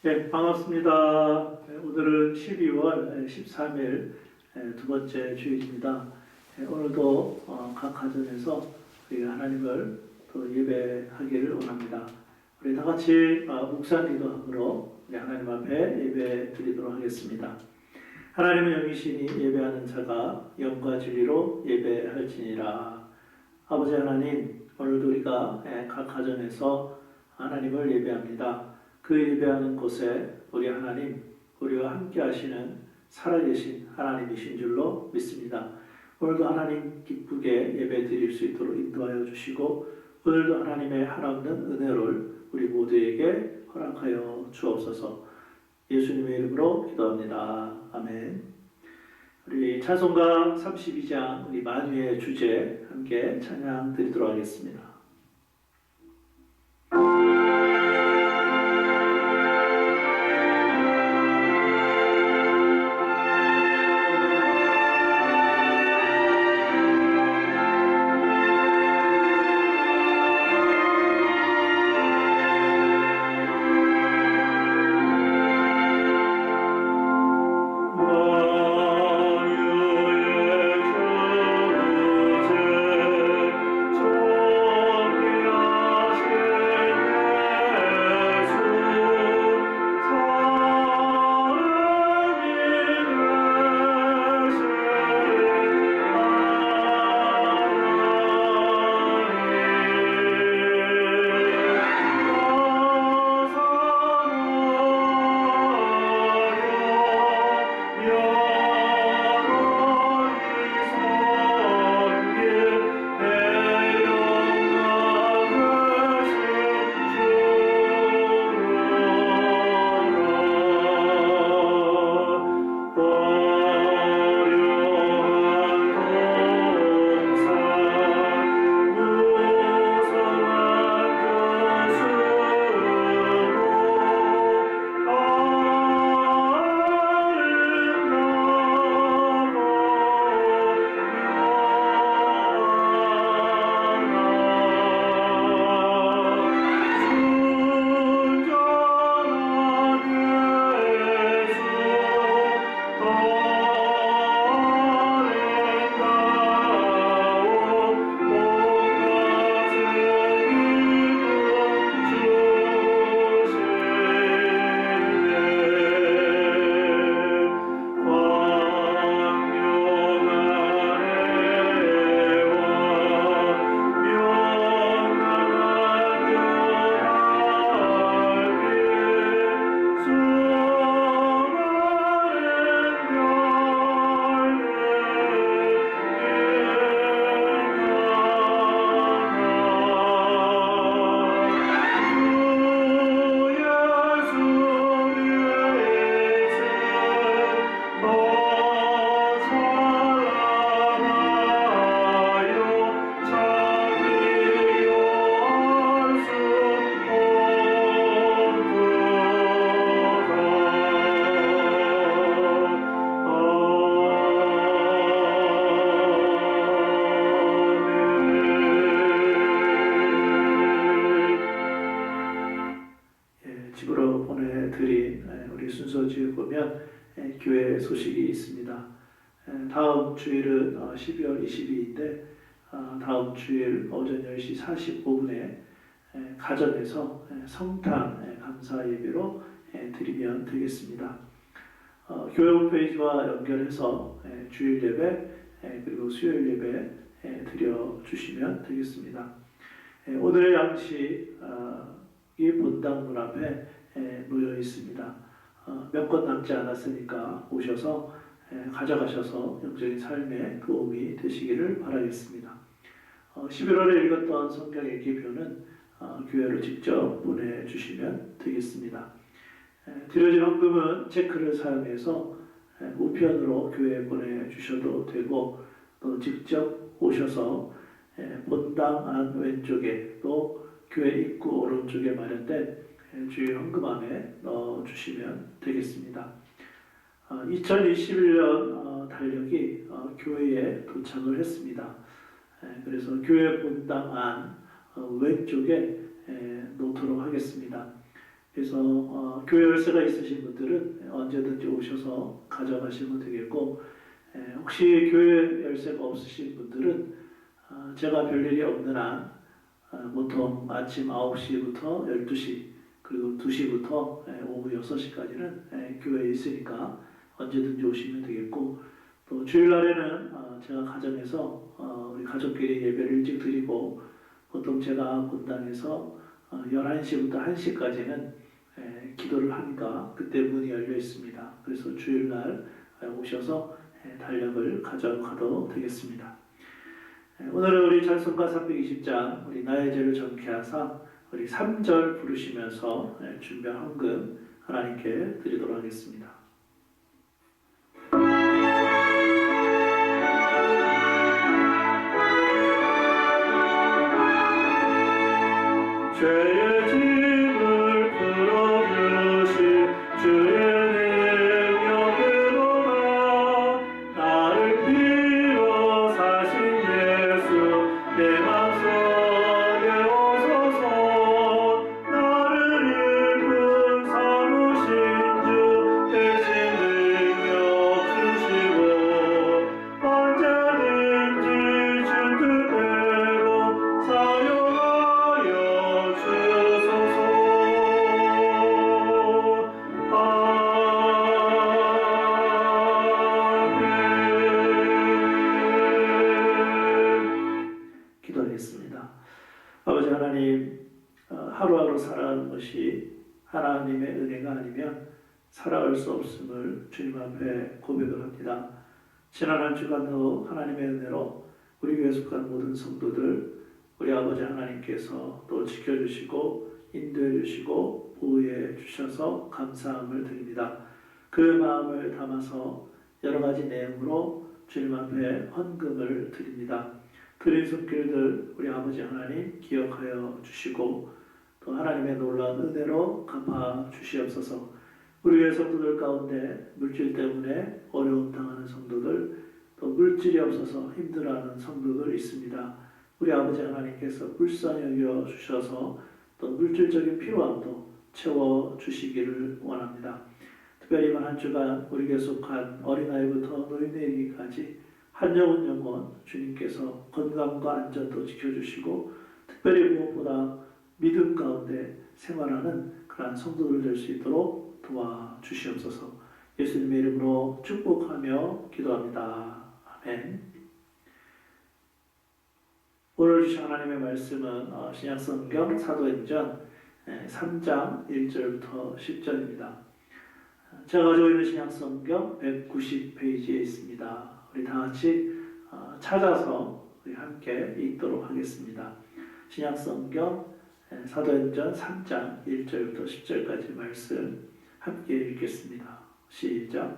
네, 반갑습니다. 오늘은 12월 13일 두 번째 주일입니다. 오늘도 각 가정에서 우리 하나님을 또 예배하기를 원합니다. 우리 다 같이 묵상 기도함으로 우리 하나님 앞에 예배 드리도록 하겠습니다. 하나님은 영이시니 예배하는 자가 영과 진리로 예배할지니라. 아버지 하나님, 오늘도 우리가 각 가정에서 하나님을 예배합니다. 그 예배하는 곳에 우리 하나님, 우리와 함께 하시는 살아계신 하나님이신 줄로 믿습니다. 오늘도 하나님 기쁘게 예배 드릴 수 있도록 인도하여 주시고, 오늘도 하나님의 하나없는 은혜를 우리 모두에게 허락하여 주옵소서. 예수님의 이름으로 기도합니다. 아멘. 우리 찬송가 32장 우리 만유의 주제 함께 찬양 드리도록 하겠습니다. 집으로 보내드린 우리 순서지에 보면 교회 소식이 있습니다. 다음 주일은 12월 22일인데 다음 주일 오전 10시 45분에 가정에서 성탄 감사 예배로 드리면 되겠습니다. 교회 홈페이지와 연결해서 주일 예배 그리고 수요일 예배 드려주시면 되겠습니다. 오늘의 양식 이 본당문 앞에 놓여 있습니다. 몇 권 남지 않았으니까 오셔서 가져가셔서 영적인 삶에 도움이 되시기를 바라겠습니다. 11월에 읽었던 성경의 기표는 교회로 직접 보내주시면 되겠습니다. 드려진 헌금은 체크를 사용해서 우편으로 교회에 보내주셔도 되고 또 직접 오셔서 본당 안 왼쪽에 또 교회 입구 오른쪽에 마련된 주일 헌금함에 넣어주시면 되겠습니다. 2021년 달력이 교회에 도착을 했습니다. 그래서 교회 본당 안 왼쪽에 놓도록 하겠습니다. 그래서 교회 열쇠가 있으신 분들은 언제든지 오셔서 가져가시면 되겠고, 혹시 교회 열쇠가 없으신 분들은 제가 별일이 없는 한 보통 아침 9시부터 12시 그리고 2시부터 오후 6시까지는 교회에 있으니까 언제든지 오시면 되겠고, 또 주일날에는 제가 가정에서 우리 가족끼리 예배를 일찍 드리고, 보통 제가 본당에서 11시부터 1시까지는 기도를 하니까 그때 문이 열려 있습니다. 그래서 주일날 오셔서 달력을 가져가도 되겠습니다. 오늘은 우리 찬송가 320장 우리 나의 죄를 정케하사 우리 3절 부르시면서 준비한 헌금 하나님께 드리도록 하겠습니다. 죄의 짐을 풀어주신 주의 능력으로나 나를 피로 사신 예수 내 맘속에 오소서. 나를 일꾼 삼으신 주 대신 능력 주시고 언제든지 주 뜻대로 사용하여 주소서. 아멘. 기도하겠습니다. 아버지 하나님, 하루하루 살아가는 것이 하나님의 은혜가 아니면 살아갈 수 없음을 주님 앞에 고백을 합니다. 지난 한 주간도 하나님의 은혜로 우리 교회에 속한 모든 성도들 우리 아버지 하나님께서 또 지켜주시고 인도해 주시고 보호해 주셔서 감사함을 드립니다. 그 마음을 담아서 여러 가지 내용으로 주님 앞에 헌금을 드립니다. 드린 손길들 우리 아버지 하나님 기억하여 주시고 또 하나님의 놀라운 은혜로 갚아 주시옵소서. 우리 교회 성도들 가운데 물질 때문에 어려움 당하는 성도들, 또 물질이 없어서 힘들어하는 성도들 있습니다. 우리 아버지 하나님께서 불쌍히 여겨 주셔서 또 물질적인 필요함도 채워 주시기를 원합니다. 특별히 이번 한 주간 우리 교회 속한 어린아이부터 노인에 이르기까지 한 영혼 주님께서 건강과 안전도 지켜주시고 특별히 무엇보다 믿음 가운데 생활하는 그러한 성도들 될 수 있도록 도와주시옵소서. 예수님의 이름으로 축복하며 기도합니다. 아멘. 오늘 주신 하나님의 말씀은 신약성경 사도행전 3장 1절부터 10절입니다. 제가 가지고 있는 신약성경 190페이지에 있습니다. 우리 다 같이 찾아서 우리 함께 읽도록 하겠습니다. 신약성경 사도행전 3장 1절부터 10절까지 말씀 함께 읽겠습니다. 시작.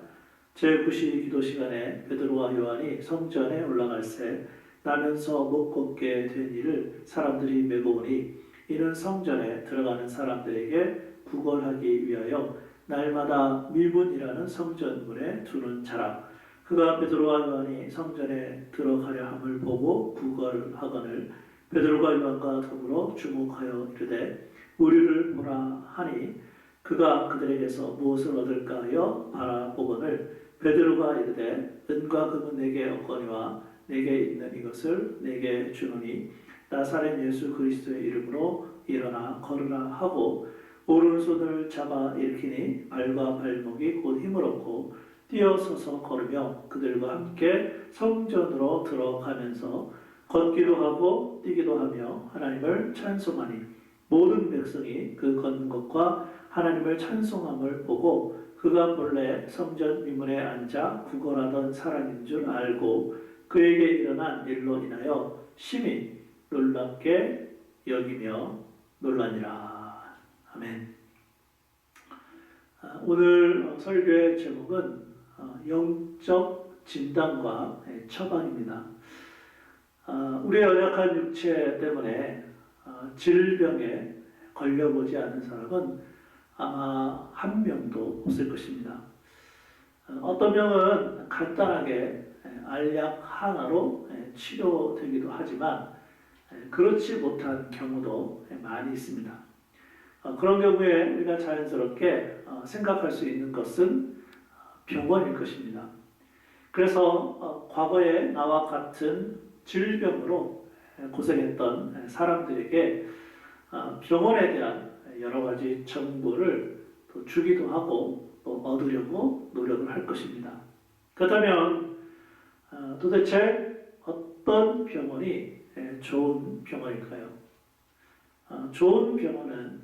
제9시 기도 시간에 베드로와 요한이 성전에 올라갈새 나면서 못 걷게 된 이를 사람들이 메고오니 이는 성전에 들어가는 사람들에게 구걸하기 위하여 날마다 밀분이라는 성전문에 두는 자라. 그가 베드로와 요한이 성전에 들어가려 함을 보고 구걸하거늘 베드로가 요한과 더불어 주목하여 이르되 우리를 보라 하니 그가 그들에게서 무엇을 얻을까 하여 바라보거늘 베드로가 이르되 은과 금은 내게 없거니와 내게 있는 이것을 내게 주노니 나사렛 예수 그리스도의 이름으로 일어나 걸으라 하고 오른손을 잡아 일으키니 발과 발목이 곧 힘을 얻고 뛰어서서 걸으며 그들과 함께 성전으로 들어가면서 걷기도 하고 뛰기도 하며 하나님을 찬송하니 모든 백성이 그 걷는 것과 하나님을 찬송함을 보고 그가 본래 성전 미문에 앉아 구걸하던 사람인 줄 알고 그에게 일어난 일로 인하여 심히 놀랍게 여기며 놀라니라. 아멘. 오늘 설교의 제목은 영적 진단과 처방입니다. 우리의 연약한 육체 때문에 질병에 걸려보지 않는 사람은 아마 한 명도 없을 것입니다. 어떤 병은 간단하게 알약 하나로 치료되기도 하지만 그렇지 못한 경우도 많이 있습니다. 그런 경우에 우리가 자연스럽게 생각할 수 있는 것은 병원일 것입니다. 그래서 과거에 나와 같은 질병으로 고생했던 사람들에게 병원에 대한 여러 가지 정보를 또 주기도 하고 또 얻으려고 노력을 할 것입니다. 그렇다면 도대체 어떤 병원이 좋은 병원일까요? 좋은 병원은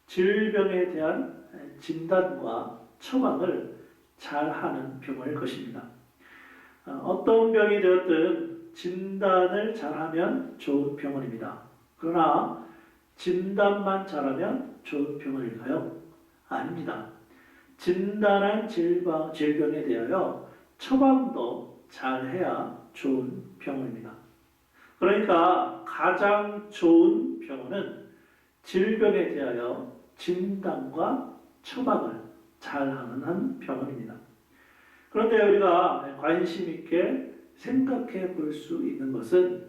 질병에 대한 진단과 처방을 잘 하는 병원일 것입니다. 어떤 병이 되었든 진단을 잘하면 좋은 병원입니다. 그러나 진단만 잘하면 좋은 병원일까요? 아닙니다. 진단한 질병에 대하여 처방도 잘해야 좋은 병원입니다. 그러니까 가장 좋은 병원은 질병에 대하여 진단과 처방을 잘하는 병원입니다. 그런데 우리가 관심 있게 생각해 볼 수 있는 것은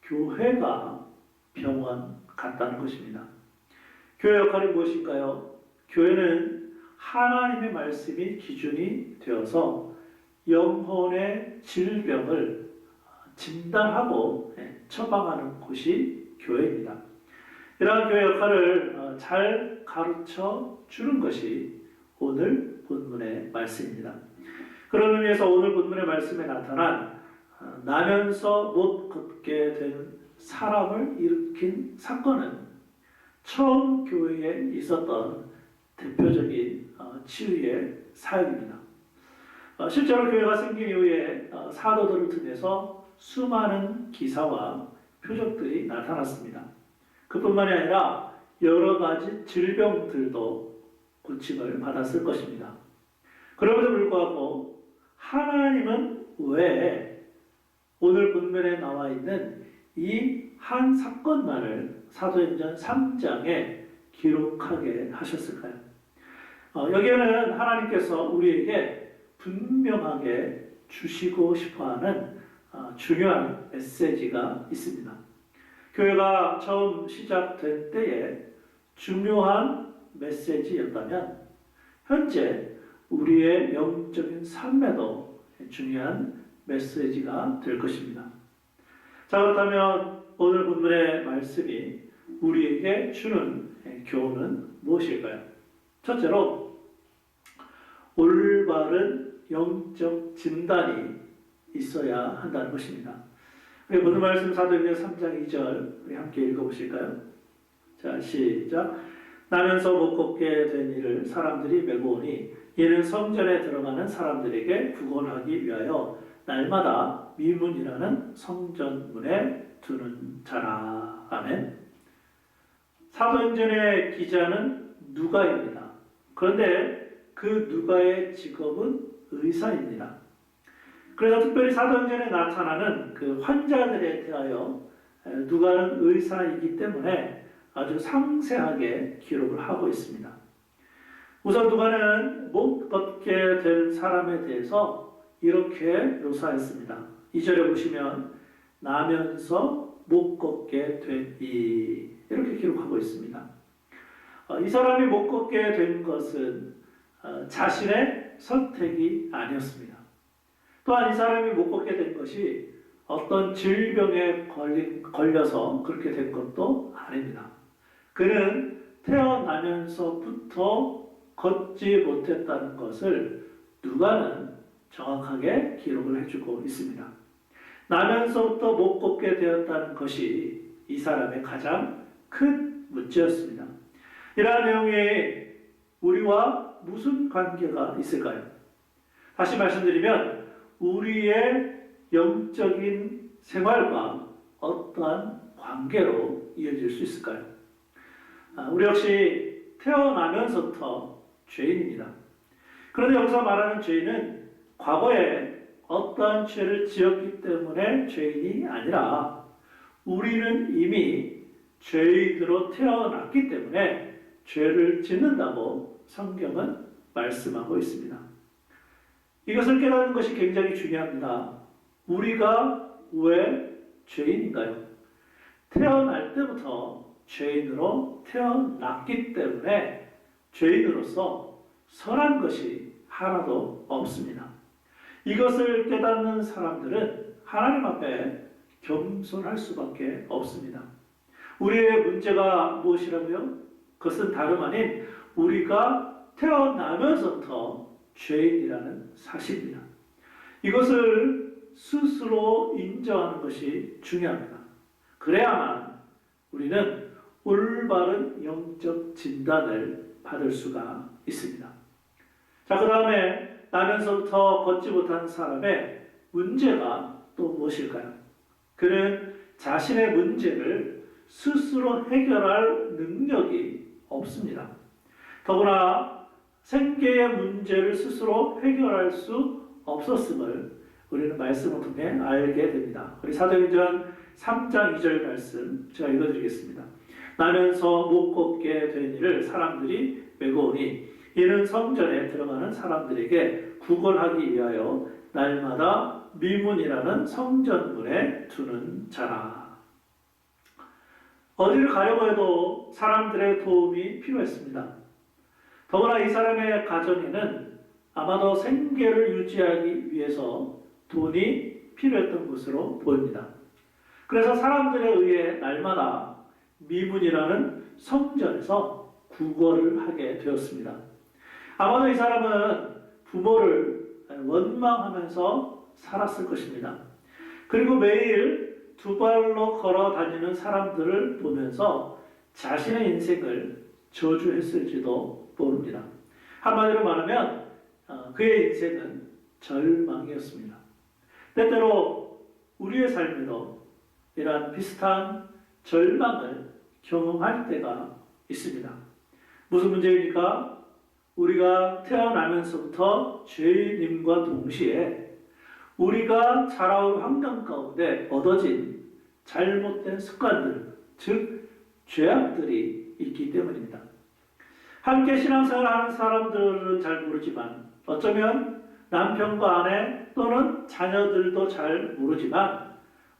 교회가 병원 같다는 것입니다. 교회 역할이 무엇일까요? 교회는 하나님의 말씀이 기준이 되어서 영혼의 질병을 진단하고 처방하는 곳이 교회입니다. 이러한 교회 역할을 잘 가르쳐 주는 것이 오늘 본문의 말씀입니다. 그런 의미에서 오늘 본문의 말씀에 나타난 나면서 못 걷게 된 사람을 일으킨 사건은 처음 교회에 있었던 대표적인 치유의 사역입니다. 실제로 교회가 생긴 이후에 사도들을 통해서 수많은 기사와 표적들이 나타났습니다. 그뿐만이 아니라 여러 가지 질병들도 고침을 받았을 것입니다. 그럼에도 불구하고 하나님은 왜 오늘 본문에 나와 있는 이 한 사건만을 사도행전 3장에 기록하게 하셨을까요? 여기에는 하나님께서 우리에게 분명하게 주시고 싶어하는 중요한 메시지가 있습니다. 교회가 처음 시작된 때에 중요한 메시지였다면 현재 우리의 영적인 삶에도 중요한 메시지가 될 것입니다. 자, 그렇다면 오늘 본문의 말씀이 우리에게 주는 교훈은 무엇일까요? 첫째로 올바른 영적 진단이 있어야 한다는 것입니다. 우리 본문 말씀 사도행전 3장 2절 우리 함께 읽어보실까요? 자, 시작. 나면서 못 걷게 된 이를 사람들이 메고 오니 이는 성전에 들어가는 사람들에게 구원하기 위하여 날마다 미문이라는 성전문에 두는 자라. 아멘. 사도행전의 기자는 누가입니다. 그런데 그 누가의 직업은 의사입니다. 그래서 특별히 사도행전에 나타나는 그 환자들에 대하여 누가는 의사이기 때문에 아주 상세하게 기록을 하고 있습니다. 우선 누가는 못 걷게 된 사람에 대해서 이렇게 묘사했습니다. 2절에 보시면 나면서 못 걷게 된 이렇게 기록하고 있습니다. 이 사람이 못 걷게 된 것은 자신의 선택이 아니었습니다. 또한 이 사람이 못 걷게 된 것이 어떤 질병에 걸려서 그렇게 된 것도 아닙니다. 그는 태어나면서부터 걷지 못했다는 것을 누가는 정확하게 기록을 해주고 있습니다. 나면서부터 못 걷게 되었다는 것이 이 사람의 가장 큰 문제였습니다. 이러한 내용이 우리와 무슨 관계가 있을까요? 다시 말씀드리면 우리의 영적인 생활과 어떠한 관계로 이어질 수 있을까요? 우리 역시 태어나면서부터 죄인입니다. 그런데 여기서 말하는 죄인은 과거에 어떠한 죄를 지었기 때문에 죄인이 아니라 우리는 이미 죄인으로 태어났기 때문에 죄를 짓는다고 성경은 말씀하고 있습니다. 이것을 깨닫는 것이 굉장히 중요합니다. 우리가 왜 죄인인가요? 태어날 때부터 죄인으로 태어났기 때문에 죄인으로서 선한 것이 하나도 없습니다. 이것을 깨닫는 사람들은 하나님 앞에 겸손할 수밖에 없습니다. 우리의 문제가 무엇이라고요? 그것은 다름 아닌 우리가 태어나면서부터 죄인이라는 사실입니다. 이것을 스스로 인정하는 것이 중요합니다. 그래야만 우리는 올바른 영적 진단을 받을 수가 있습니다. 자, 그 다음에 나면서부터 걷지 못한 사람의 문제가 또 무엇일까요? 그는 자신의 문제를 스스로 해결할 능력이 없습니다. 더구나 생계의 문제를 스스로 해결할 수 없었음을 우리는 말씀을 통해 알게 됩니다. 우리 사도행전 3장 2절 말씀 제가 읽어드리겠습니다. 나면서 못 걷게 된 이를 사람들이 메고 오니 이는 성전에 들어가는 사람들에게 구걸하기 위하여 날마다 미문이라는 성전문에 두는 자라. 어디를 가려고 해도 사람들의 도움이 필요했습니다. 더구나 이 사람의 가정에는 아마도 생계를 유지하기 위해서 돈이 필요했던 것으로 보입니다. 그래서 사람들에 의해 날마다 미문이라는 성전에서 구걸을 하게 되었습니다. 아마도 이 사람은 부모를 원망하면서 살았을 것입니다. 그리고 매일 두 발로 걸어 다니는 사람들을 보면서 자신의 인생을 저주했을지도 모릅니다. 한마디로 말하면 그의 인생은 절망이었습니다. 때때로 우리의 삶에도 이러한 비슷한 절망을 경험할 때가 있습니다. 무슨 문제입니까? 우리가 태어나면서부터 죄인임과 동시에 우리가 자라온 환경 가운데 얻어진 잘못된 습관들, 즉 죄악들이 있기 때문입니다. 함께 신앙생활하는 사람들은 잘 모르지만 어쩌면 남편과 아내 또는 자녀들도 잘 모르지만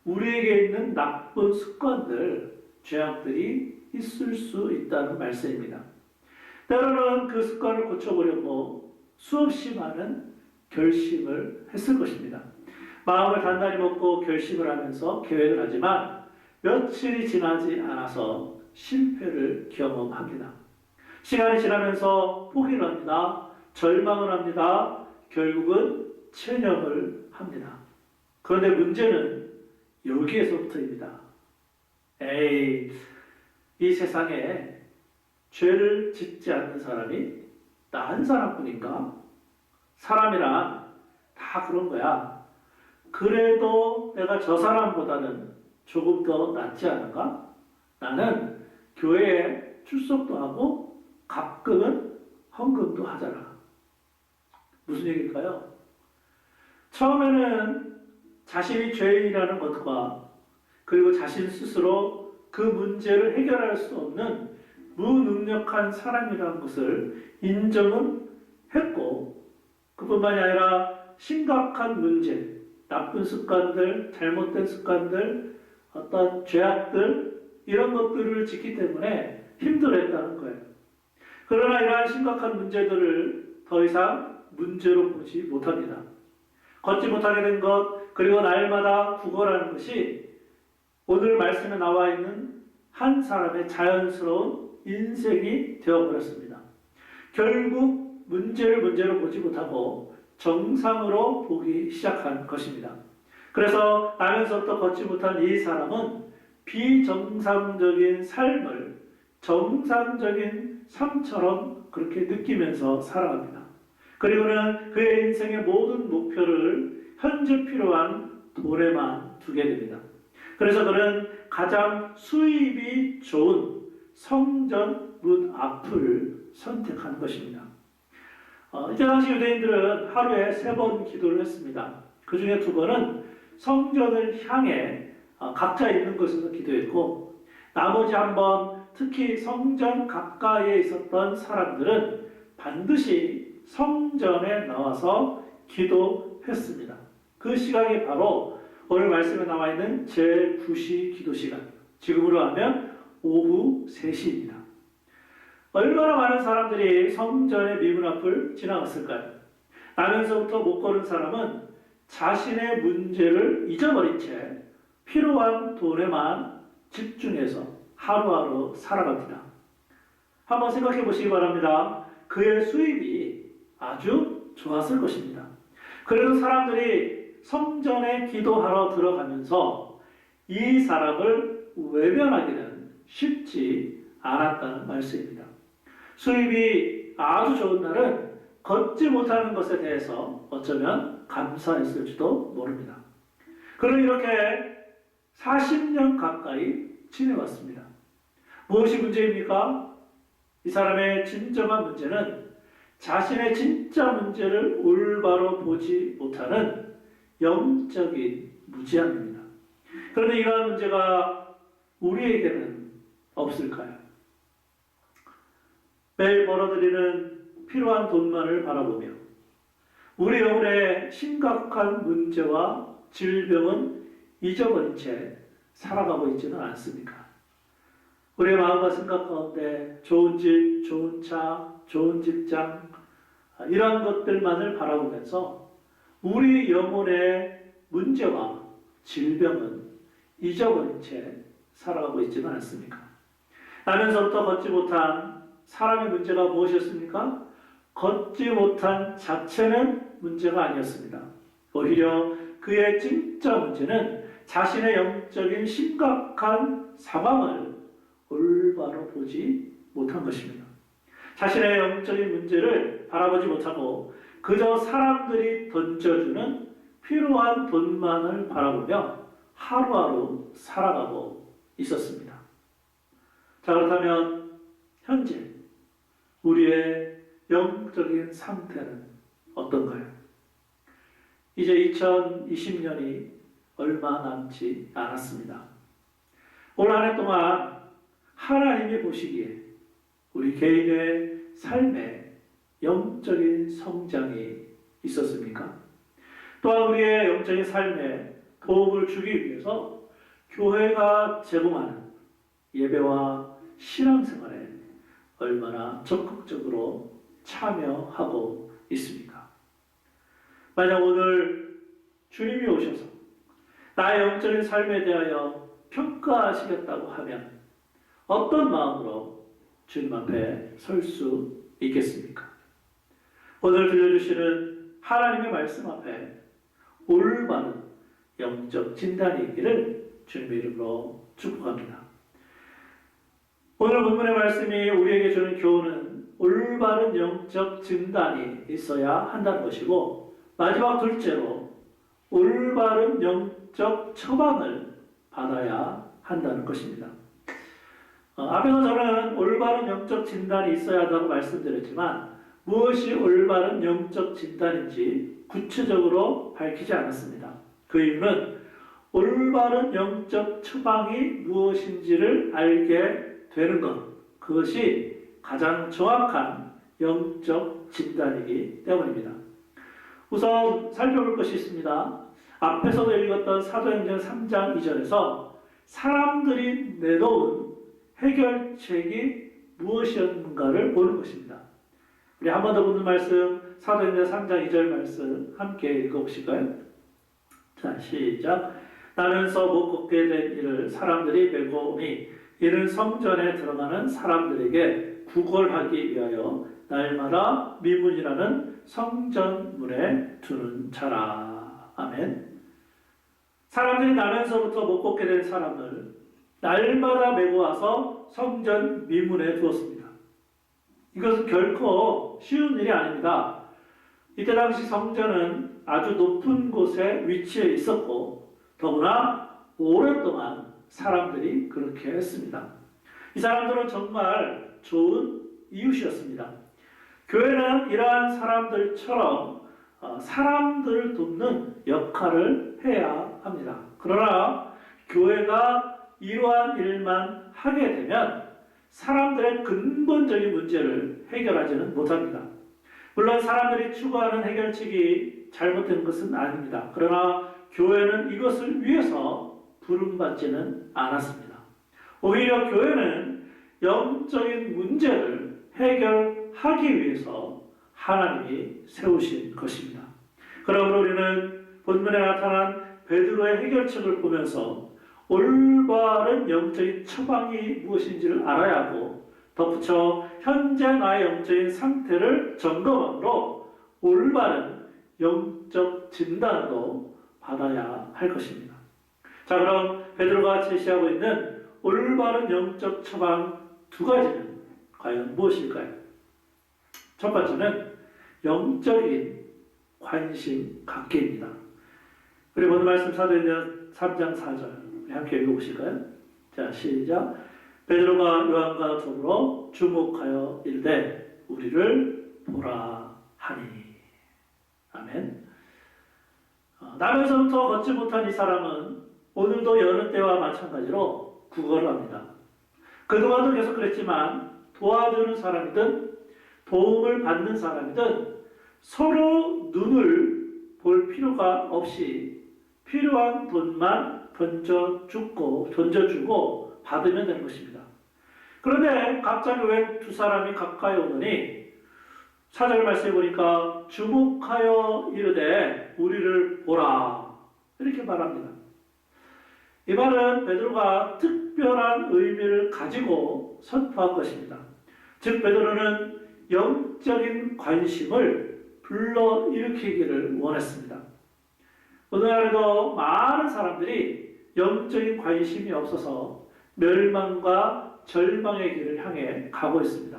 우리에게 있는 나쁜 습관들, 죄악들이 있을 수 있다는 말씀입니다. 때로는 그 습관을 고쳐보려고 수없이 많은 결심을 했을 것입니다. 마음을 단단히 먹고 결심을 하면서 계획을 하지만 며칠이 지나지 않아서 실패를 경험합니다. 시간이 지나면서 포기를 합니다. 절망을 합니다. 결국은 체념을 합니다. 그런데 문제는 여기에서부터입니다. 이 세상에 죄를 짓지 않는 사람이 나 한 사람뿐인가? 사람이란 다 그런 거야. 그래도 내가 저 사람보다는 조금 더 낫지 않은가? 나는 교회에 출석도 하고 가끔은 헌금도 하잖아. 무슨 얘기일까요? 처음에는 자신이 죄인이라는 것과 그리고 자신 스스로 그 문제를 해결할 수 없는 무능력한 사람이라는 것을 인정은 했고 그뿐만이 아니라 심각한 문제, 나쁜 습관들, 잘못된 습관들, 어떤 죄악들 이런 것들을 짓기 때문에 힘들어했다는 거예요. 그러나 이러한 심각한 문제들을 더 이상 문제로 보지 못합니다. 걷지 못하게 된 것, 그리고 날마다 구걸하는 것이 오늘 말씀에 나와 있는 한 사람의 자연스러운 인생이 되어버렸습니다. 결국 문제를 문제로 보지 못하고 정상으로 보기 시작한 것입니다. 그래서 나면서부터 걷지 못한 이 사람은 비정상적인 삶을 정상적인 삶처럼 그렇게 느끼면서 살아갑니다. 그리고는 그의 인생의 모든 목표를 현재 필요한 돈에만 두게 됩니다. 그래서 그는 가장 수입이 좋은 성전 문 앞을 선택한 것입니다. 이때 당시 유대인들은 하루에 3번 기도를 했습니다. 그 중에 2번은 성전을 향해 각자 있는 곳에서 기도했고 나머지 1번 특히 성전 가까이에 있었던 사람들은 반드시 성전에 나와서 기도했습니다. 그 시간이 바로 오늘 말씀에 나와 있는 제9시 기도 시간, 지금으로 하면 오후 3시입니다. 얼마나 많은 사람들이 성전의 미문 앞을 지나갔을까요? 나면서부터 못 걸은 사람은 자신의 문제를 잊어버린 채 필요한 돈에만 집중해서 하루하루 살아갑니다. 한번 생각해 보시기 바랍니다. 그의 수입이 아주 좋았을 것입니다. 그래도 사람들이 성전에 기도하러 들어가면서 이 사람을 외면하기는 쉽지 않았다는 말씀입니다. 수입이 아주 좋은 날은 걷지 못하는 것에 대해서 어쩌면 감사했을지도 모릅니다. 그는 이렇게 40년 가까이 지내왔습니다. 무엇이 문제입니까? 이 사람의 진정한 문제는 자신의 진짜 문제를 올바로 보지 못하는 영적인 무지함입니다. 그런데 이러한 문제가 우리에게는 없을까요? 매일 벌어들이는 필요한 돈만을 바라보며 우리 영혼의 심각한 문제와 질병은 잊어버린 채 살아가고 있지는 않습니까? 우리의 마음과 생각 가운데 좋은 집, 좋은 차, 좋은 직장 이러한 것들만을 바라보면서 우리 영혼의 문제와 질병은 잊어버린 채 살아가고 있지는 않습니까? 나면서부터 걷지 못한 사람의 문제가 무엇이었습니까? 걷지 못한 자체는 문제가 아니었습니다. 오히려 그의 진짜 문제는 자신의 영적인 심각한 상황을 올바로 보지 못한 것입니다. 자신의 영적인 문제를 바라보지 못하고 그저 사람들이 던져주는 필요한 돈만을 바라보며 하루하루 살아가고 있었습니다. 자, 그렇다면 현재 우리의 영적인 상태는 어떤가요? 이제 2020년이 얼마 남지 않았습니다. 올 한 해 동안 하나님이 보시기에 우리 개인의 삶에 영적인 성장이 있었습니까? 또한 우리의 영적인 삶에 도움을 주기 위해서 교회가 제공하는 예배와 신앙생활에 얼마나 적극적으로 참여하고 있습니까? 만약 오늘 주님이 오셔서 나의 영적인 삶에 대하여 평가하시겠다고 하면 어떤 마음으로 주님 앞에 설 수 있겠습니까? 오늘 들려주시는 하나님의 말씀 앞에 올바른 영적 진단이 있기를 주님의 이름으로 축복합니다. 오늘 본문의 말씀이 우리에게 주는 교훈은 올바른 영적 진단이 있어야 한다는 것이고, 마지막 둘째로 올바른 영적 처방을 받아야 한다는 것입니다. 앞에서 저는 올바른 영적 진단이 있어야 한다고 말씀드렸지만 무엇이 올바른 영적 진단인지 구체적으로 밝히지 않았습니다. 그 이유는 올바른 영적 처방이 무엇인지를 알게 되는 것, 그것이 가장 정확한 영적 진단이기 때문입니다. 우선 살펴볼 것이 있습니다. 앞에서도 읽었던 사도행전 3장 2절에서 사람들이 내놓은 해결책이 무엇이었는가를 보는 것입니다. 우리 한 번 더 보는 말씀, 사도행전 3장 2절 말씀 함께 읽어보실까요? 자, 시작. 나면서 못 걷게 된 이를 사람들이 메고 오니 이는 성전에 들어가는 사람들에게 구걸하기 위하여 날마다 미문이라는 성전문에 두는 자라. 아멘. 사람들이 나면서부터 못 걷게 된 사람을 날마다 메고 와서 성전 미문에 두었습니다. 이것은 결코 쉬운 일이 아닙니다. 이때 당시 성전은 아주 높은 곳에 위치해 있었고 더구나 오랫동안 사람들이 그렇게 했습니다. 이 사람들은 정말 좋은 이웃이었습니다. 교회는 이러한 사람들처럼 사람들을 돕는 역할을 해야 합니다. 그러나 교회가 이러한 일만 하게 되면 사람들의 근본적인 문제를 해결하지는 못합니다. 물론 사람들이 추구하는 해결책이 잘못된 것은 아닙니다. 그러나 교회는 이것을 위해서 부름받지는 않았습니다. 오히려 교회는 영적인 문제를 해결하기 위해서 하나님이 세우신 것입니다. 그러므로 우리는 본문에 나타난 베드로의 해결책을 보면서 올바른 영적인 처방이 무엇인지를 알아야 하고, 덧붙여 현재 나의 영적인 상태를 점검함으로 올바른 영적 진단도 받아야 할 것입니다. 자, 그럼 베드로가 제시하고 있는 올바른 영적 처방 두 가지는 과연 무엇일까요? 첫 번째는 영적인 관심 갖기입니다. 우리 오늘 말씀 사도행전 3장 4절 함께 읽어보실까요? 자, 시작. 베드로가 요한과 더불어 주목하여 이르되 우리를 보라 하니. 아멘. 나면서부터 걷지 못한 이 사람은 오늘도 여느 때와 마찬가지로 구걸을 합니다. 그동안도 계속 그랬지만 도와주는 사람이든 도움을 받는 사람이든 서로 눈을 볼 필요가 없이 필요한 돈만 던져주고 받으면 되는 것입니다. 그런데 갑자기 왜 두 사람이 가까이 오더니 4절 말씀해 보니까 주목하여 이르되 우리를 보라 이렇게 말합니다. 이 말은 베드로가 특별한 의미를 가지고 선포한 것입니다. 즉 베드로는 영적인 관심을 불러일으키기를 원했습니다. 오늘날에도 많은 사람들이 영적인 관심이 없어서 멸망과 절망의 길을 향해 가고 있습니다.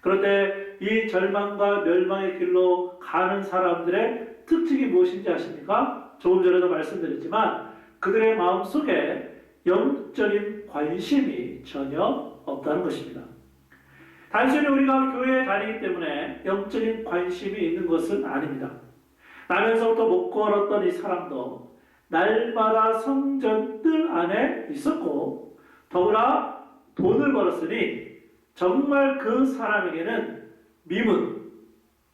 그런데 이 절망과 멸망의 길로 가는 사람들의 특징이 무엇인지 아십니까? 조금 전에도 말씀드렸지만 그들의 마음속에 영적인 관심이 전혀 없다는 것입니다. 단순히 우리가 교회에 다니기 때문에 영적인 관심이 있는 것은 아닙니다. 나면서부터 못 걸었던 이 사람도 날마다 성전 뜰 안에 있었고 더구나 돈을 벌었으니 정말 그 사람에게는 미문,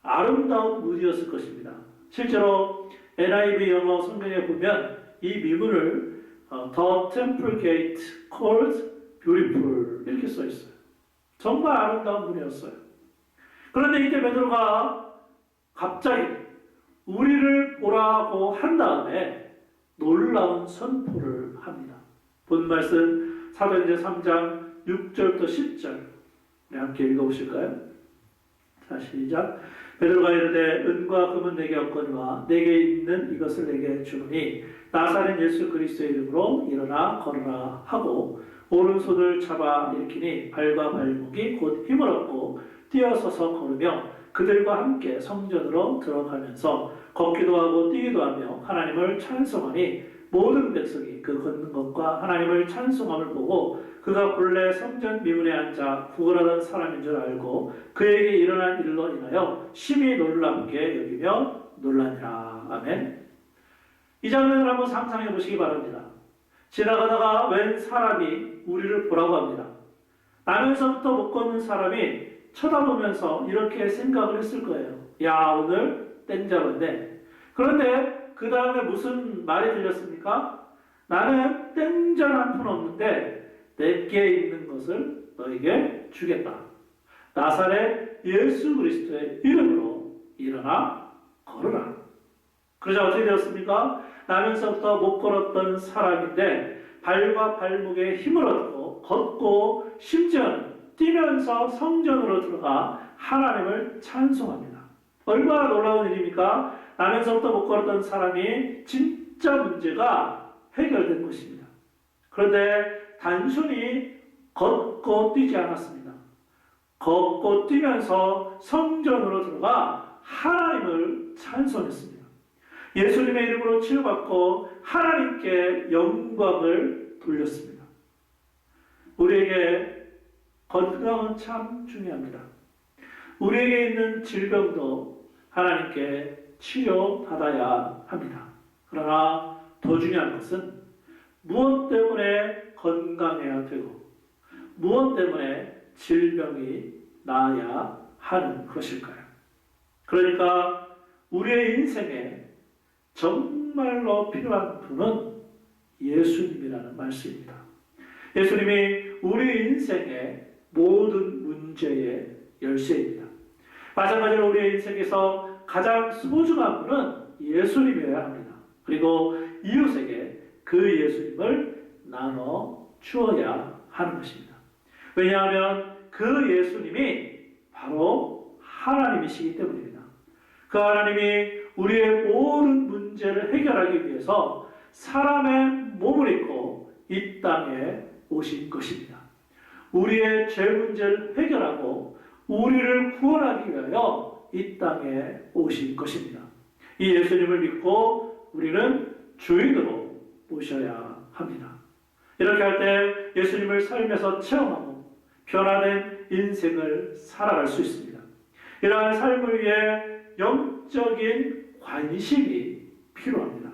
아름다운 문이었을 것입니다. 실제로 NIV 영어 성경에 보면 이 미문을 The Temple Gate called Beautiful 이렇게 써 있어요. 정말 아름다운 문이었어요. 그런데 이때 베드로가 갑자기 우리를 보라고 한 다음에 놀라운 선포를 합니다. 본 말씀 사도행전 3장 6절부터 10절 함께 읽어보실까요? 자, 시작. 베드로가 이르되 은과 금은 내게 없거니와 내게 있는 이것을 내게 주노니 나사렛 예수 그리스도의 이름으로 일어나 걸어라 하고 오른손을 잡아 일으키니 발과 발목이 곧 힘을 얻고 뛰어서서 걸으며 그들과 함께 성전으로 들어가면서 걷기도 하고 뛰기도 하며 하나님을 찬송하니 모든 백성이 그 걷는 것과 하나님을 찬송함을 보고 그가 본래 성전 미문에 앉아 구걸하던 사람인 줄 알고 그에게 일어난 일로 인하여 심히 놀랍게 여기며 놀라니라. 아멘. 이 장면을 한번 상상해 보시기 바랍니다. 지나가다가 웬 사람이 우리를 보라고 합니다. 나면서부터 못 걷는 사람이 쳐다보면서 이렇게 생각을 했을 거예요. 야, 오늘 땡 잡았네. 그런데 그 다음에 무슨 말이 들렸습니까? 나는 땡전 한 푼 없는데 내게 있는 것을 너에게 주겠다. 나사렛 예수 그리스도의 이름으로 일어나 걸어라. 그러자 어떻게 되었습니까? 나면서부터 못 걸었던 사람인데 발과 발목에 힘을 얻고 걷고 심지어는 뛰면서 성전으로 들어가 하나님을 찬송합니다. 얼마나 놀라운 일입니까? 나면서부터 못 걸었던 사람이 진짜 문제가 해결된 것입니다. 그런데 단순히 걷고 뛰지 않았습니다. 걷고 뛰면서 성전으로 들어가 하나님을 찬송했습니다. 예수님의 이름으로 치유받고 하나님께 영광을 돌렸습니다. 우리에게 건강은 참 중요합니다. 우리에게 있는 질병도 하나님께 치료받아야 합니다. 그러나 더 중요한 것은 무엇 때문에 건강해야 되고 무엇 때문에 질병이 나아야 하는 것일까요? 그러니까 우리의 인생에 정말로 필요한 분은 예수님이라는 말씀입니다. 예수님이 우리 인생의 모든 문제의 열쇠입니다. 마찬가지로 우리의 인생에서 가장 소중한 분은 예수님이어야 합니다. 그리고 이웃에게 그 예수님을 나눠 주어야 하는 것입니다. 왜냐하면 그 예수님이 바로 하나님이시기 때문입니다. 그 하나님이 우리의 모든 문제를 해결하기 위해서 사람의 몸을 입고 이 땅에 오신 것입니다. 우리의 죄 문제를 해결하고 우리를 구원하기 위하여 이 땅에 오신 것입니다. 이 예수님을 믿고 우리는 주인으로 모셔야 합니다. 이렇게 할 때 예수님을 삶에서 체험하고 변화된 인생을 살아갈 수 있습니다. 이러한 삶을 위해 영적인 관심이 필요합니다.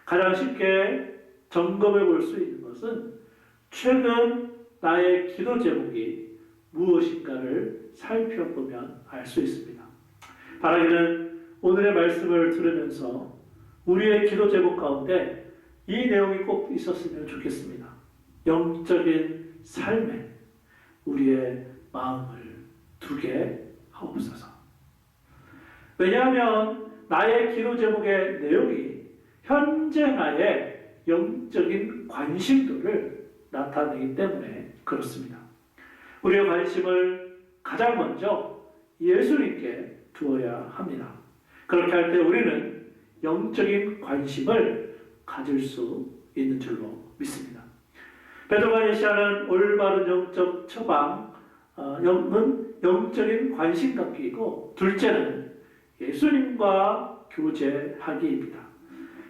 가장 쉽게 점검해 볼 수 있는 것은 최근 나의 기도 제목이 무엇인가를 살펴보면 알 수 있습니다. 바라기는 오늘의 말씀을 들으면서 우리의 기도 제목 가운데 이 내용이 꼭 있었으면 좋겠습니다. 영적인 삶에 우리의 마음을 두게 하옵소서. 왜냐하면 나의 기도 제목의 내용이 현재 나의 영적인 관심도를 나타내기 때문에 그렇습니다. 우리의 관심을 가장 먼저 예수님께 두어야 합니다. 그렇게 할 때 우리는 영적인 관심을 가질 수 있는 줄로 믿습니다. 베드로가 제시하는 올바른 영적 처방, 영적인 관심 갖기이고, 둘째는 예수님과 교제하기입니다.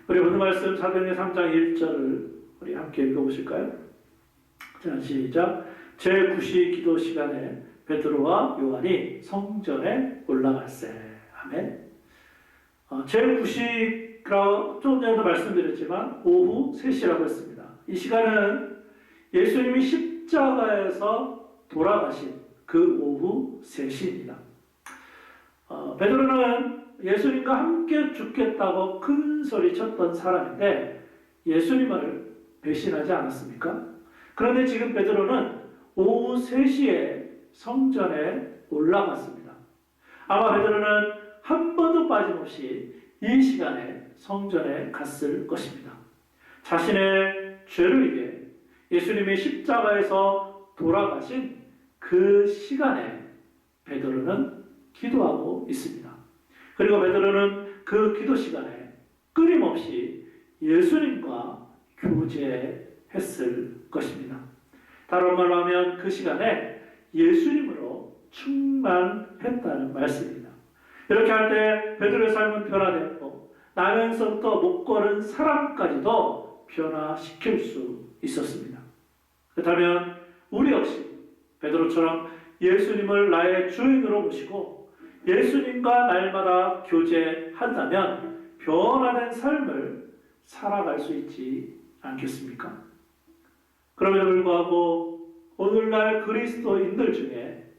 우리 오늘 말씀 사도행전 3장 1절을 우리 함께 읽어보실까요? 자, 시작. 제9시 기도 시간에 베드로와 요한이 성전에 올라갔세. 아멘. 제9시라고 좀 전에도 말씀드렸지만 오후 3시라고 했습니다. 이 시간은 예수님이 십자가에서 돌아가신 그 오후 3시입니다. 베드로는 예수님과 함께 죽겠다고 큰 소리 쳤던 사람인데 예수님을 배신하지 않았습니까? 그런데 지금 베드로는 오후 3시에 성전에 올라갔습니다. 아마 베드로는 한 번도 빠짐없이 이 시간에 성전에 갔을 것입니다. 자신의 죄를 위해 예수님이 십자가에서 돌아가신 그 시간에 베드로는 기도하고 있습니다. 그리고 베드로는 그 기도 시간에 끊임없이 예수님과 교제했을 것입니다. 다른 말로 하면 그 시간에 예수님으로 충만했다는 말씀입니다. 이렇게 할 때 베드로의 삶은 변화되었고 나면서부터 못 걸은 사람까지도 변화시킬 수 있었습니다. 그렇다면 우리 역시 베드로처럼 예수님을 나의 주인으로 모시고 예수님과 날마다 교제한다면 변화된 삶을 살아갈 수 있지 않겠습니까? 그럼에도 불구하고 오늘날 그리스도인들 중에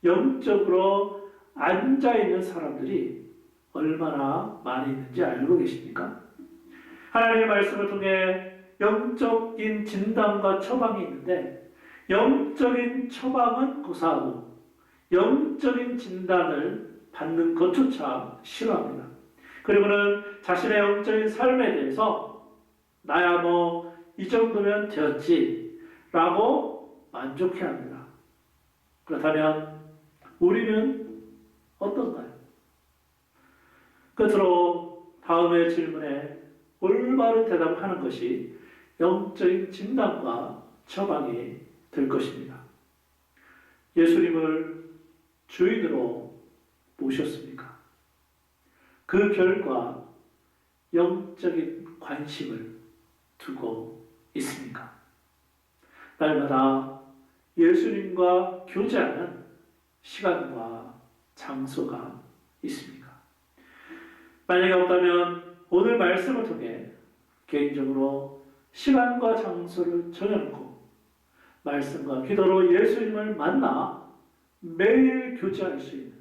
영적으로 앉아있는 사람들이 얼마나 많이 있는지 알고 계십니까? 하나님의 말씀을 통해 영적인 진단과 처방이 있는데 영적인 처방은 고사하고 영적인 진단을 받는 것조차 싫어합니다. 그리고는 자신의 영적인 삶에 대해서 나야 뭐 이 정도면 되었지 라고 만족해합니다. 그렇다면 우리는 어떤가요? 끝으로 다음의 질문에 올바른 대답하는 것이 영적인 진단과 처방이 될 것입니다. 예수님을 주인으로 모셨습니까? 그 결과 영적인 관심을 두고 있습니까? 날마다 예수님과 교제하는 시간과 장소가 있습니까? 만약에 없다면 오늘 말씀을 통해 개인적으로 시간과 장소를 정해놓고 말씀과 기도로 예수님을 만나 매일 교제할 수 있는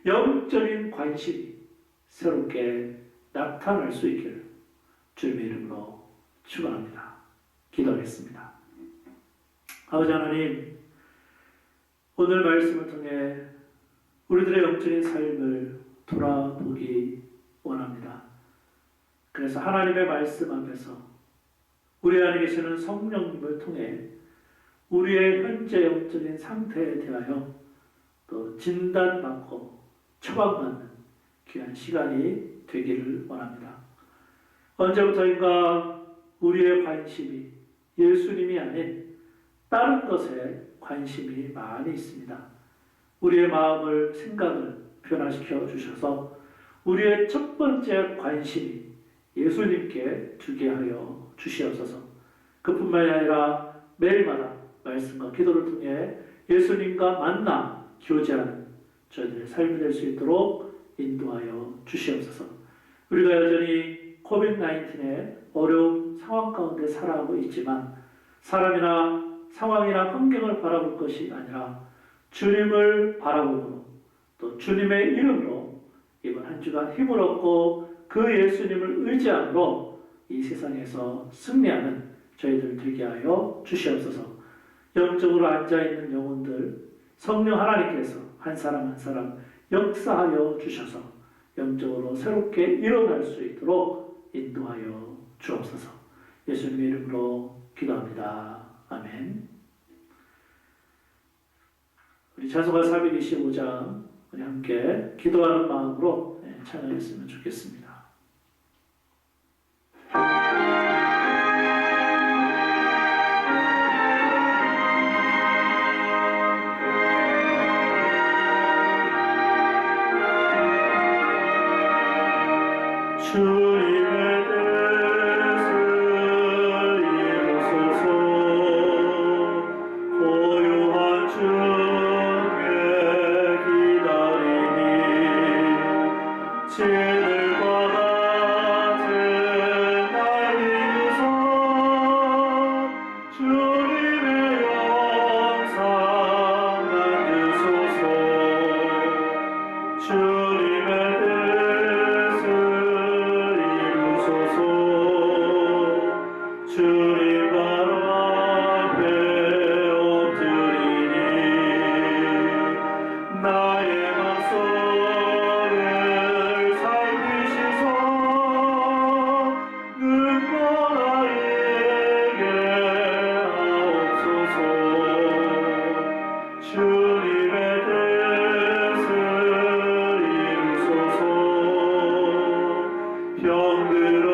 영적인 관심이 새롭게 나타날 수 있기를 주님의 이름으로 축원합니다. 기도하겠습니다. 아버지 하나님, 오늘 말씀을 통해 우리들의 영적인 삶을 돌아보기 원합니다. 그래서 하나님의 말씀 앞에서 우리 안에 계시는 성령님을 통해 우리의 현재 영적인 상태에 대하여 또 진단받고 처방받는 귀한 시간이 되기를 원합니다. 언제부터인가 우리의 관심이 예수님이 아닌 다른 것에 관심이 많이 있습니다. 우리의 마음을, 생각을 변화시켜 주셔서 우리의 첫 번째 관심이 예수님께 두게 하여 주시옵소서. 그뿐만이 아니라 매일마다 말씀과 기도를 통해 예수님과 만나 교제하는 저희들의 삶이 될 수 있도록 인도하여 주시옵소서. 우리가 여전히 코비드-19의 어려운 상황 가운데 살아가고 있지만 사람이나 상황이나 환경을 바라볼 것이 아니라 주님을 바라보고 또 주님의 이름으로 이번 한 주간 힘을 얻고 그 예수님을 의지함으로 이 세상에서 승리하는 저희들 되게 하여 주시옵소서. 영적으로 앉아있는 영혼들 성령 하나님께서 한 사람 한 사람 역사하여 주셔서 영적으로 새롭게 일어날 수 있도록 인도하여 주옵소서. 예수님의 이름으로 기도합니다. 아멘. 우리 찬송가 425장 우리 함께 기도하는 마음으로 찬양했으면 좋겠습니다. 주님의 뜻을 이루소서. 고요한 중에 기다리니 진을과 같은 날 믿으소. 주님의 영상 만드소서. 주님의 주님 바로 앞에 엎드리니 나의 맘속을 살피시소. 눈먼 나에게 하옵소서. 주님의 뜻을 이루소서. 병들어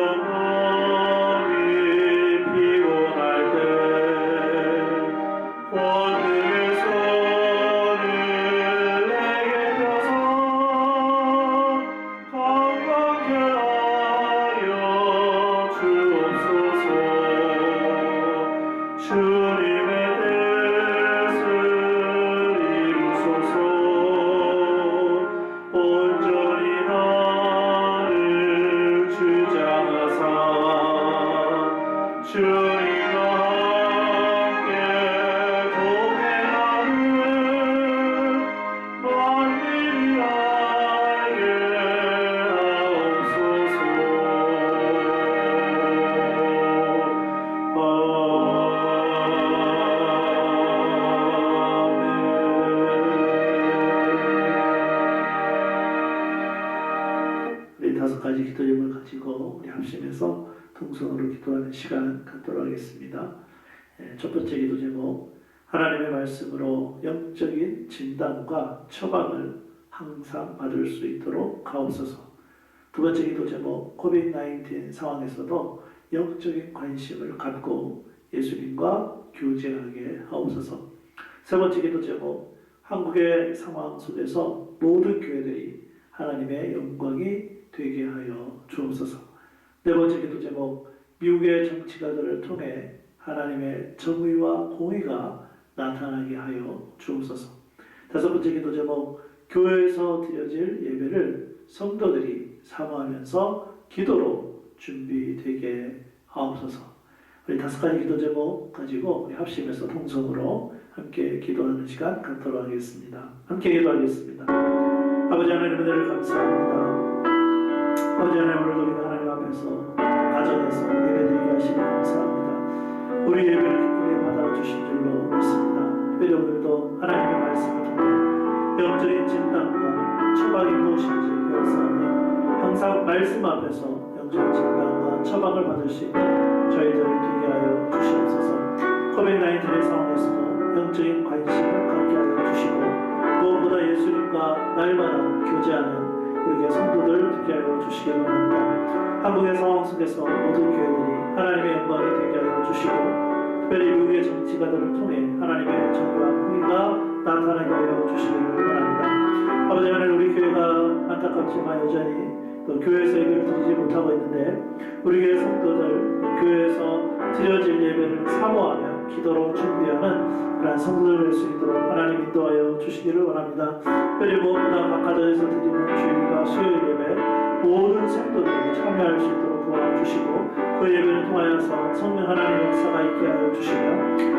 다섯 가지 기도 제목을 가지고 우리 합심해서 통성으로 기도하는 시간 갖도록 하겠습니다. 첫 번째 기도 제목, 하나님의 말씀으로 영적인 진단과 처방을 항상 받을 수 있도록 하옵소서. 두 번째 기도 제목, 코비드-19 상황에서도 영적인 관심을 갖고 예수님과 교제하게 하옵소서. 세 번째 기도 제목, 한국의 상황 속에서 모든 교회들이 하나님의 영광이 되게 하여 주옵소서. 네 번째 기도 제목, 미국의 정치가들을 통해 하나님의 정의와 공의가 나타나게 하여 주옵소서. 다섯 번째 기도 제목, 교회에서 드려질 예배를 성도들이 사모하면서 기도로 준비되게 하옵소서. 우리 다섯 가지 기도 제목 가지고 우리 합심해서 통성으로 함께 기도하는 시간 갖도록 하겠습니다. 함께 기도하겠습니다. 아버지 하나님, 은혜를 감사합니다. 아버지 하나님, 오늘도 우리가 하나님 앞에서 가정에서 예배드리게 하시니 감사합니다. 우리 예배를 기쁘게 받아주신 줄로 처방이 무엇인지 배웠사오니 항상 말씀 앞에서 영적인 진단과 처방을 받을 수 있는 저희들을 되게 하여 주시옵소서. 코비드-19의 상황에서도 영적인 관심을 갖게 하여 주시고 무엇보다 예수님과 날마다 교제하는 우리의 성도들 되게 하여 주시기 바랍니다. 한국의 상황 속에서 모든 교회들이 하나님의 영광이 되게 하여 주시고 특별히 미국의 정치가들을 통해 하나님의 정의와 공의가 나타나게 하여 주시기를 바랍니다. 아버지 하나님, 우리 교회가 안타깝지만 여전히 또 교회에서 예배를 드리지 못하고 있는데 우리 교회 성도들 교회에서 드려질 예배를 사모하며 기도로 준비하는 그런 성도들 될 수 있도록 하나님 인도하여 주시기를 원합니다. 특별히 무엇보다 각가정에서 드리는 주일과 수요일 예배 모든 성도들이 참여할 수 있도록 도와주시고 그 예배를 통하여서 성령 하나님의 역사가 있게 하여 주시며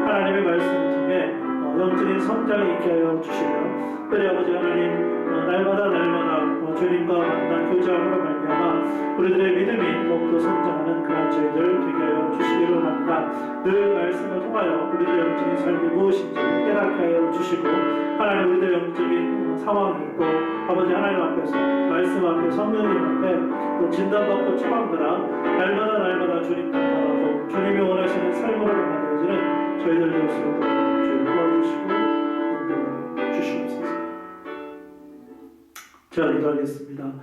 하나님의 말씀을 통해 영적인 성장이 있게 하여 주시며 특별히 아버지 하나님 날마다 주님과 만난 교제함으로 말미암아 우리들의 믿음이 더욱더 성장하는 그런 저희들 되게 하여 주시기를 원합니다. 늘 말씀을 통하여 우리들의 영적인 삶이 무엇인지 깨닫게 하여 주시고 하나님 우리들의 영적인 상황이 또 아버지 하나님 앞에서 말씀 앞에 성령님 앞에 또 진단받고 처방받아 날마다 주님 닮아가고 주님이 원하시는 삶으로 변화되어지는 저희들 될 수 있도록 주님 도와주시고 인도해 주시옵소서. 제가 기도하겠습니다.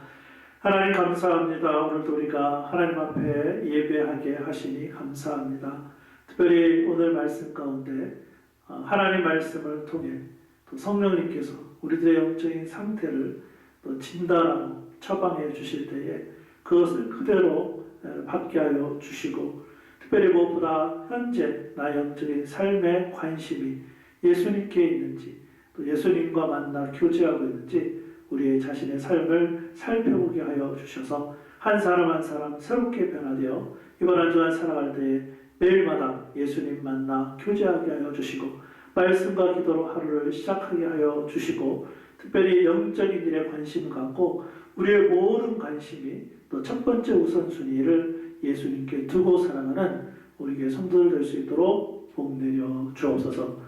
하나님 감사합니다. 오늘도 우리가 하나님 앞에 예배하게 하시니 감사합니다. 특별히 오늘 말씀 가운데 하나님 말씀을 통해 또 성령님께서 우리들의 영적인 상태를 또 진단하고 처방해 주실 때에 그것을 그대로 받게 하여 주시고 특별히 무엇보다 현재 나의 영적인 삶의 관심이 예수님께 있는지 또 예수님과 만나 교제하고 있는지 우리의 자신의 삶을 살펴보게 하여 주셔서 한 사람 한 사람 새롭게 변화되어 이번 한 주간 살아갈 때에 매일마다 예수님 만나 교제하게 하여 주시고 말씀과 기도로 하루를 시작하게 하여 주시고 특별히 영적인 일에 관심을 갖고 우리의 모든 관심이 또 첫 번째 우선순위를 예수님께 두고 살아가는 우리의 성도들 될 수 있도록 복내려 주옵소서.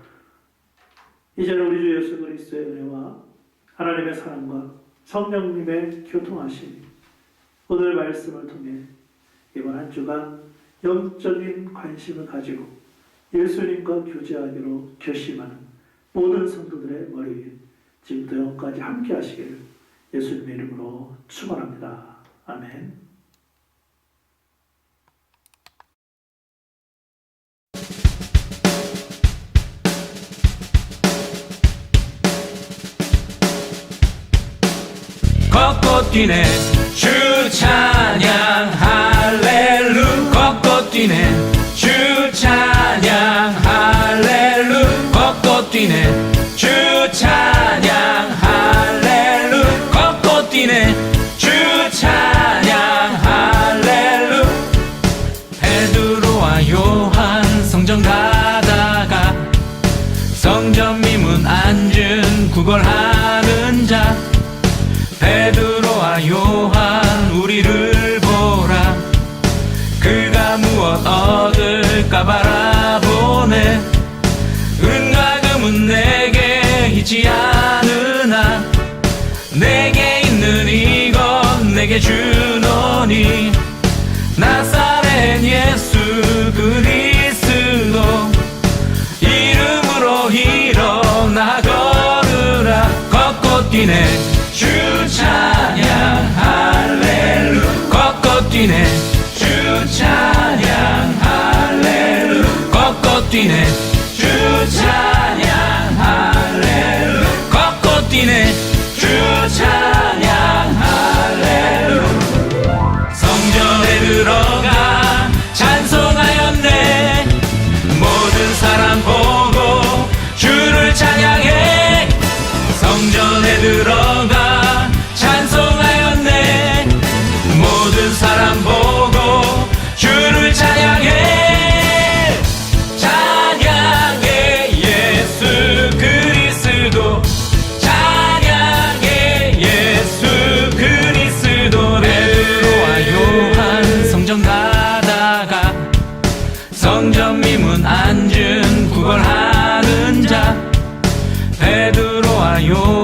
이제는 우리 주 예수 그리스도의 은혜와 하나님의 사랑과 성령님의 교통하심이 오늘 말씀을 통해 이번 한 주간 영적인 관심을 가지고 예수님과 교제하기로 결심하는 모든 성도들의 머리 위에 지금부터 영원까지 함께 하시기를 예수님의 이름으로 축원합니다. 아멘. 걷고 뛰네 주 찬양 할렐루 걷고 뛰네 주 찬양 할렐루 걷고 뛰네 주 찬양 할렐루 걷고 뛰네 주 찬양 할렐루 베드로와 요한 성전 가다가 성전 미문 앉은 구걸하는 자 베드로와 요한 우리를 보라 그가 무엇 얻을까 바라보네 은과 금은 내게 있지 않으나 내게 있는 이건 내게 주노니 나사렛 예수 그리스도 이름으로 일어나 걸으라 걷고 뛰네 주 찬양 할렐루 걷고 뛰네 주 찬양 할렐루 걷고 뛰네 주 찬양 할렐루 걷고 뛰네 주 찬양 할렐루 성전에 들어가 찬송하였네 모든 사람 보고 주를 찬양해 성전에 들어가 찬송하였네 모든 사람 보고 주를 찬양해 찬양해 예수 그리스도 찬양해 예수 그리스도 베드로와 요한 성전 가다가 성전 미문 앉은 구걸하는 자 베드로와 요한